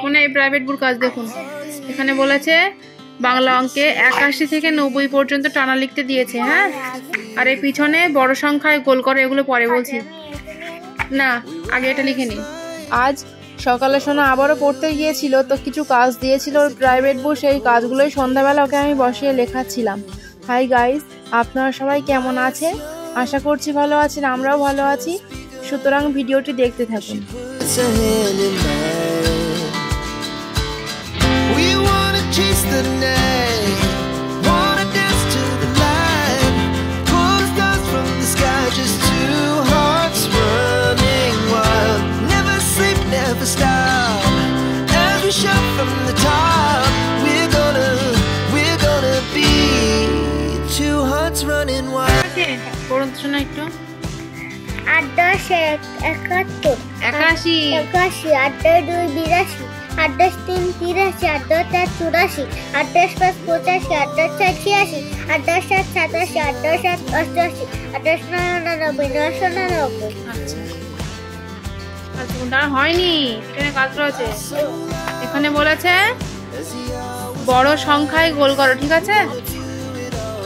মানে এই প্রাইভেট বুক কাজ দেখুন, এখানে বলেছে বাংলা অঙ্কে 81 থেকে 90 পর্যন্ত টানা লিখতে দিয়েছে। হ্যাঁ, আর এই পিছনে বড় সংখ্যায় গোল করে, এগুলো পরে বলছি না, আগে এটা লিখে নি। আজ সকালে সোনা আবারও পড়তে গিয়েছিল, তো কিছু কাজ দিয়েছিল ওর প্রাইভেট বুক, সেই কাজগুলোই সন্ধ্যাবেলা ওকে আমি বসিয়ে লেখাচ্ছিলাম। হাই গাইস, আপনারা সবাই কেমন আছেন? আশা করছি ভালো আছেন, আমরাও ভালো আছি। সুতরাং ভিডিওটি দেখতে থাকুন। পড়ুন তো শোনা একটু। ৮ × ১ = ৭১, ৮১, ৮১, ৮ × ২ = ৮২, ৮ × ৩ = ৮৩, ৮ × ৪ = ৮৪, ৮ × ৫ = ৮৫, ৮ × ৬ = ৮৬, ৮ × ৭ = ৮৭, ৮ × ৮ = ৮৮, ৮ × ৯ = ৯৯, ৯৯। আচ্ছা আচ্ছা, হয়নি, এখানে কাজ রয়েছে। এখানে বলেছে বড় সংখ্যায় গোল করো, ঠিক আছে?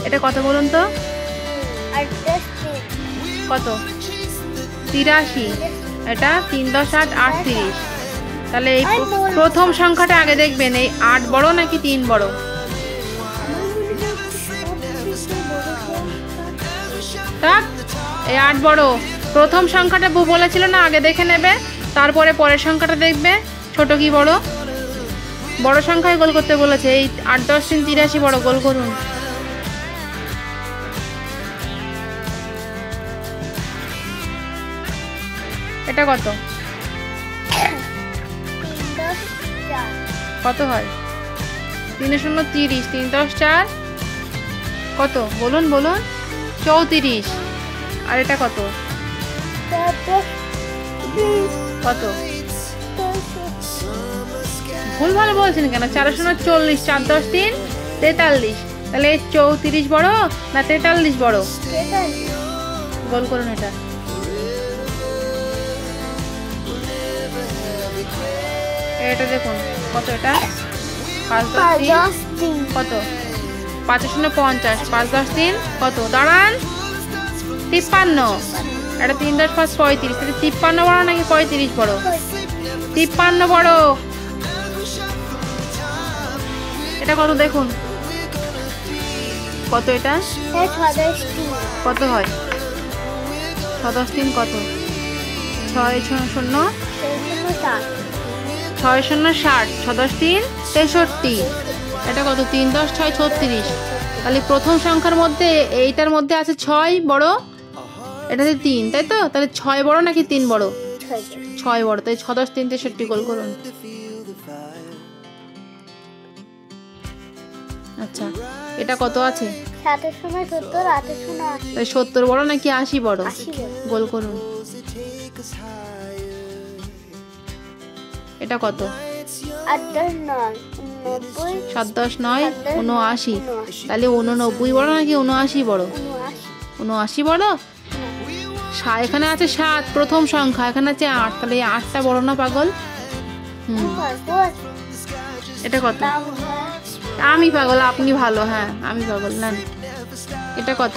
এটা কত বলুন তো? কত? ৮৩। এটা ৩ × ১০ = ৩৮। তাহলে এই প্রথম সংখ্যাটা আগে দেখবেন, এই ৮ বড় নাকি ৩ বড়? এই ৮ বড়। প্রথম সংখ্যাটা বলেছিল না, আগে দেখে নেবে, তারপরে পরের সংখ্যাটা দেখবে ছোট কি বড়। বড় সংখ্যায় গোল করতে বলেছে। এই ৮ × ১০ = ৮৩ বড়, গোল করুন। এটা কত? কত হয়? ৩ × ০ = ৩০, ৩ × ১০ = ৪, কত বলুন বলুন? ৩৪। আর এটা কত? কত? ভুল ভালো বলছেন কেন? ৪ × ০ = ৪০, ৪ × ১০ = ৪৩। তাহলে ৩৪ বড় না ৪৩ বড়? গোল করুন এটা। এটা দেখুন কত, এটা ৫ × ৩ কত? ৫ × ০ = ৫০, ৫ × ১০ = কত? দাঁড়ান, ৫৩। এটা ৩ × ১০ = ৩৫। তাহলে ৫৩ বড় নাকি ৩৫ বড়? ৫৩ বড়। এটা কত দেখুন, কত? এটা কত হয়? ৬ × ৩ কত? ৬ × ০ = ৬ × ০ = ৬০, ৬ × ৩ = ৬৩। এটা কত? ৩ × ১০ = ৬ = ৩৬। তাহলে প্রথম সংখ্যার মধ্যে এইটার মধ্যে আছে ৬ বড়, এটাতে ৩, তাই তো? তাহলে ৬ বড় নাকি ৩ বড়? ৬ বড়। তাই ৬ × ১০ = ৬৩, গোল করুন। আচ্ছা, এটা কত আছে? ৭০ বড় নাকি ৮০ বড়? গোল করুন। এটা কত? ৮ × ৯ = ৭ × ৯ = ৭৯। তাহলে ৮৯ বড় নাকি ৭৯ বড়? ৭৯ বড়। এখানে আছে ৭ প্রথম সংখ্যা, এখানে আছে ৮, তাহলে এই ৮টা বড় না পাগল? এটা কত? আমি পাগল, আপনি ভালো। হ্যাঁ, আমি পাগল। নেন, এটা কত?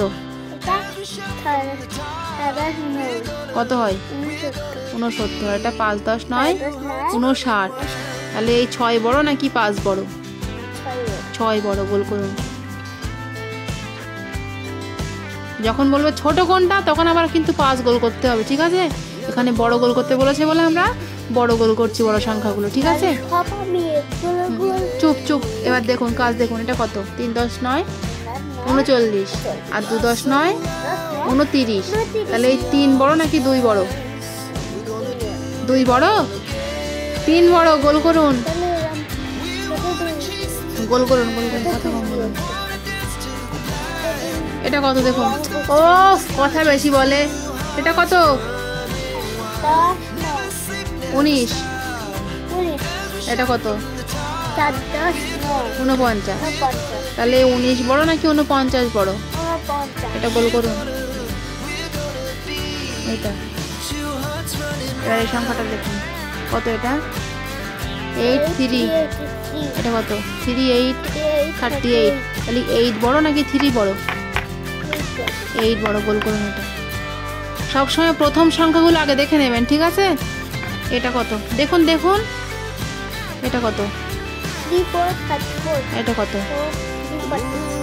কত হয়? ৬৯। এটা ৫ × ১০ = ৯, ৫৯। তাহলে এই ৬ বড় নাকি ৫ বড়? ৬ বড়, গোল করুন। যখন বলবে ছোট কোনটা, তখন আবার কিন্তু ৫ গোল করতে হবে, ঠিক আছে? এখানে বড় গোল করতে বলেছে বলে আমরা বড় গোল করছি, বড় সংখ্যাগুলো, ঠিক আছে? চুপ চুপ। এবার দেখুন কাজ দেখুন, এটা কত? ৩ × ১০ = ৯, ৩৯, আর ২ × ১০ = ৯, ২৯। তাহলে এই ৩ বড় নাকি ২ বড়? ২ বড়। ৩ বড়, গোল করুন। গোল করুন, গোল করুন, কথা কম বলুন। এটা কত দেখুন? ও কথা বেশি বলে। এটা কত? ১৯। এটা কত? ৪৯। তাহলে ১৯ বড় নাকি ৪৯ বড়? এটা গোল করুন। এটা এবার এই সংখ্যাটা দেখুন কত? এটা 83 এটা কত 38 38 তাহলে 8 বড় নাকি 3 বড় 8 বড় গোল করুন এটা সবসময় প্রথম সংখ্যাগুলো আগে দেখে নেবেন ঠিক আছে এটা কত দেখুন দেখুন এটা কত এটা কত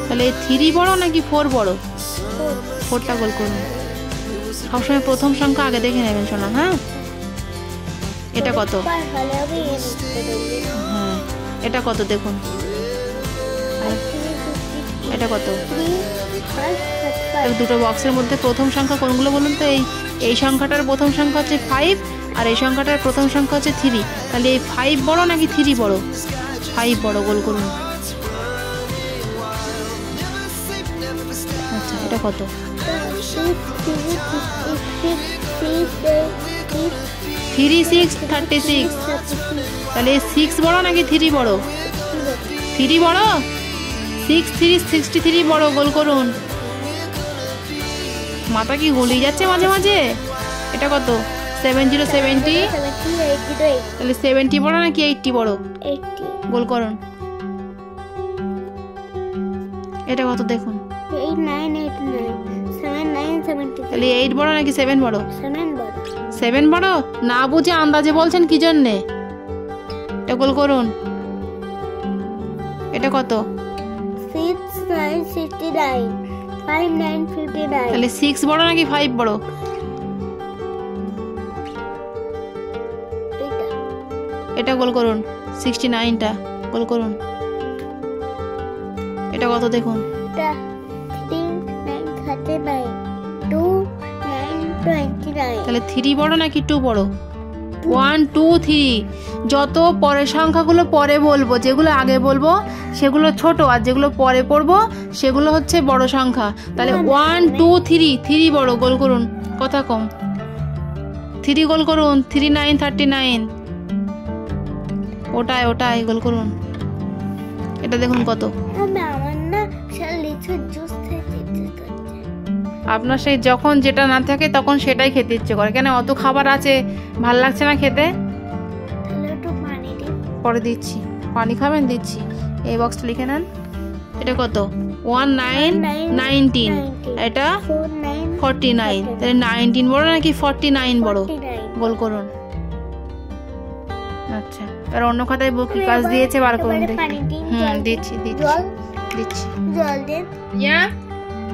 তাহলে 3 বড় নাকি 4 বড় 4টা গোল করুন সবসময় প্রথম সংখ্যা আগে দেখে নেবেন শোনা হ্যাঁ এটা কত হ্যাঁ এটা কত দেখুন এটা কত দুটো বক্সের মধ্যে প্রথম সংখ্যা কোনগুলো বলুন তো এই সংখ্যাটার প্রথম সংখ্যা হচ্ছে 5 আর এই সংখ্যাটার প্রথম সংখ্যা হচ্ছে 3 তাহলে এই 5 বড় নাকি 3 বড় 5 বড় গোল করুন আচ্ছা এটা কত 3 6 36 তাহলে 6 বড় নাকি 3 বড় 3 বড় 6 3 63 বড় গোল করুন মাথা কি গলিয়ে যাচ্ছে মাঝে মাঝে এটা কত 70 70 তাহলে 70 বড় নাকি 80 বড় 80 গোল করুন এটা কত দেখুন তাহলে 8 বড় নাকি 7 বড় 7 বড় না বুঝে আন্দাজে বলছেন কি জন্যে এটা গোল করুন এটা কত 59 তাহলে 6 বড় নাকি 5 বড় এটা গোল করুন 69টা গোল করুন এটা কত দেখুন তাহলে 3 বড় নাকি 2 বড় 1 2 3 যত পরের সংখ্যাগুলো পরে বলবো যেগুলো আগে বলবো সেগুলো ছোট আর যেগুলো পরে পড়বো সেগুলো হচ্ছে বড় সংখ্যা তাহলে 1 2 3 বড় গোল করুন কথা কম 3 গোল করুন 3 9 39 ওটাই গোল করুন এটা দেখুন কত আপনার সেই যখন যেটা না থাকে তখন সেটাই খেতে ইচ্ছে করে কেন অত খাবার আছে ভাল লাগছে না খেতে পরে দিচ্ছি পানি খাবেন দিচ্ছি এই বক্সটা লিখে নেন এটা কত 19 এটা 49 তাহলে 19 বড় নাকি 49 বড় গোল করুন আচ্ছা আর অন্য খাতায় কি কাজ দিয়েছে বার করুন দেখি দিচ্ছি জল দেন ইয়া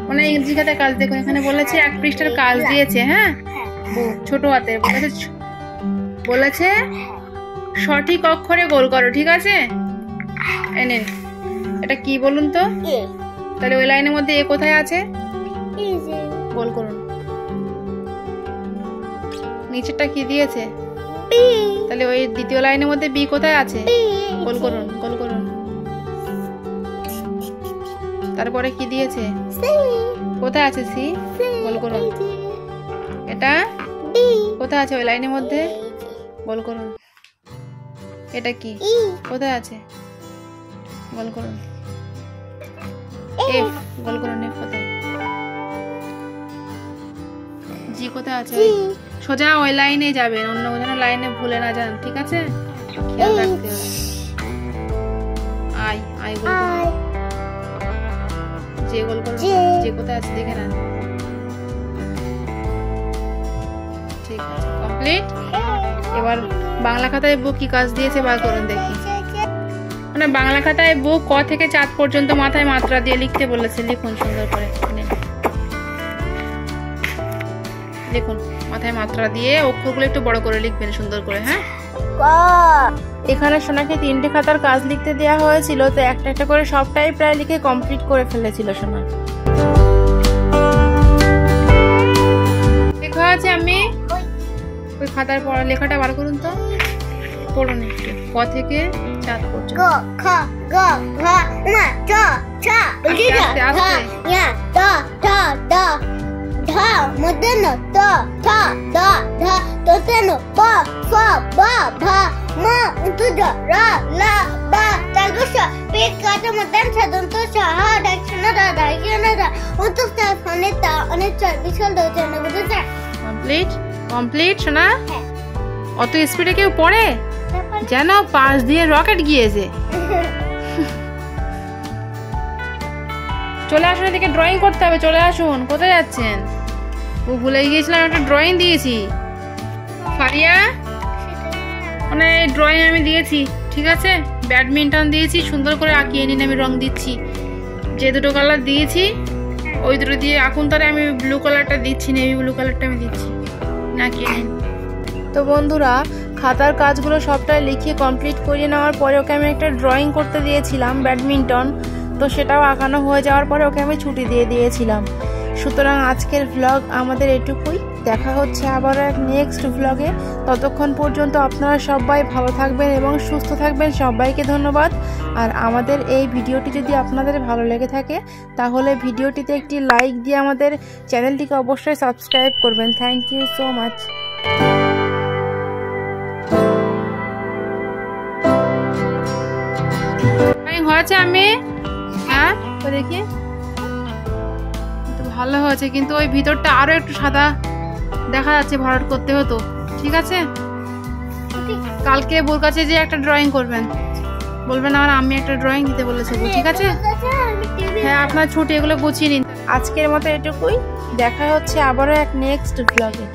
মানে ইংরেজি খাতায় কাজ দেখুন এখানে বলেছে এক পৃষ্ঠার কাজ দিয়েছে হ্যাঁ ছোট হাতে বলেছে সঠিক অক্ষরে গোল করো ঠিক আছে এনে এটা কি বলুন তো তাহলে ওই লাইনের মধ্যে এ কোথায় আছে গোল করুন নিচেরটা কি দিয়েছে তাহলে ওই দ্বিতীয় লাইনের মধ্যে বি কোথায় আছে গোল করুন তারপরে কি দিয়েছে কোথায় আছে সি গোল করুন এটা কোথায় আছে ওই লাইনের মধ্যে গোল করুন এটা কি কোথায় আছে গোল করুন এফ গোল করুন এফ কোথায় জি কোথায় আছে সোজা ওই লাইনে যাবেন অন্য কোনো লাইনে ভুলে না যান ঠিক আছে খেয়াল রাখতে হবে আই গোল করুন যে গোল করুন যে কোথায় আছে দেখে নেন ঠিক আছে কমপ্লিট এবার বাংলা খাতায় বুক কি কাজ দিয়েছে বার করুন দেখি মানে বাংলা খাতায় বুক ক থেকে 4 পর্যন্ত মাথায় মাত্রা দিয়ে লিখতে বলেছে লিখুন সুন্দর করে লিখুন মাথায় মাত্রা দিয়ে অক্ষরগুলো একটু বড় করে লিখবেন সুন্দর করে হ্যাঁ এখানে সোনাকে 3টে খাতার কাজ লিখতে দেওয়া হয়েছিল তো একটা একটা করে সবটাই প্রায় লিখে কমপ্লিট করে ফেলেছিল সোনা লেখা আছে আমি ওই খাতার পড়া লেখাটা বার করুন তো পড়ুন একটু ক থেকে 4 পর্যন্ত ক খ গ ঘ ঙ চ ছ আস্তে আস্তে ইয়া ত ঠ ড ঢ মদন ত থ দ ধ ততন প ফ ব ভ ম উতুজ র ল ব তালবস পেট কাট মদন সদন্ত সহ দক্ষিণ দ দক্ষিণ দ উতুজ ফনে ত অনে চর্বিশল দজন বুঝছ কমপ্লিট শোনা অত স্পিডে কেউ পড়ে যেন পাশ দিয়ে রকেট গিয়েছে। চলে আসুন, এদিকে ড্রয়িং করতে হবে। চলে আসুন। কোথায় যাচ্ছেন? ও ভুলে গিয়েছিলাম একটা ড্রয়িং দিয়েছি। ফারিয়া, মানে ড্রয়িং আমি দিয়েছি, ঠিক আছে? ব্যাডমিন্টন দিয়েছি, সুন্দর করে আঁকিয়ে নিন। আমি রং দিচ্ছি, যে দুটো কালার দিয়েছি ওই দুটো দিয়ে আঁকুন। তাহলে আমি ব্লু কালারটা দিচ্ছি, নেভি ব্লু কালারটা আমি দিচ্ছি, আঁকিয়ে নিন। তো বন্ধুরা, খাতার কাজগুলো সবটাই লিখিয়ে কমপ্লিট করিয়ে নেওয়ার পরে ওকে আমি একটা ড্রয়িং করতে দিয়েছিলাম ব্যাডমিন্টন, তো সেটাও আঁকানো হয়ে যাওয়ার পরে ওকে আমি ছুটি দিয়ে দিয়েছিলাম। সুতরাং আজকের ভ্লগ আমাদের এটুকুই। দেখা হচ্ছে আবারও এক নেক্সট ভ্লগে। ততক্ষণ পর্যন্ত আপনারা সবাই ভালো থাকবেন এবং সুস্থ থাকবেন। সবাইকে ধন্যবাদ। আর আমাদের এই ভিডিওটি যদি আপনাদের ভালো লেগে থাকে তাহলে ভিডিওটিতে একটি লাইক দিয়ে আমাদের চ্যানেলটিকে অবশ্যই সাবস্ক্রাইব করবেন। Thank you so much. হয়েছে আমি, হ্যাঁ তো দেখি ভালো হয়েছে, কিন্তু ওই ভিতরটা আরো একটু সাদা দেখা যাচ্ছে, ভরাট করতে হতো। ঠিক আছে, কালকে বোর কাছে যে একটা ড্রয়িং করবেন, বলবেন আমার আমি একটা ড্রয়িং দিতে বলেছে। ঠিক আছে, হ্যাঁ আপনার ছুটি, এগুলো গুছিয়ে নিন। আজকের মতো এটুকুই। দেখা হচ্ছে আবারও এক নেক্সট ভ্লগে।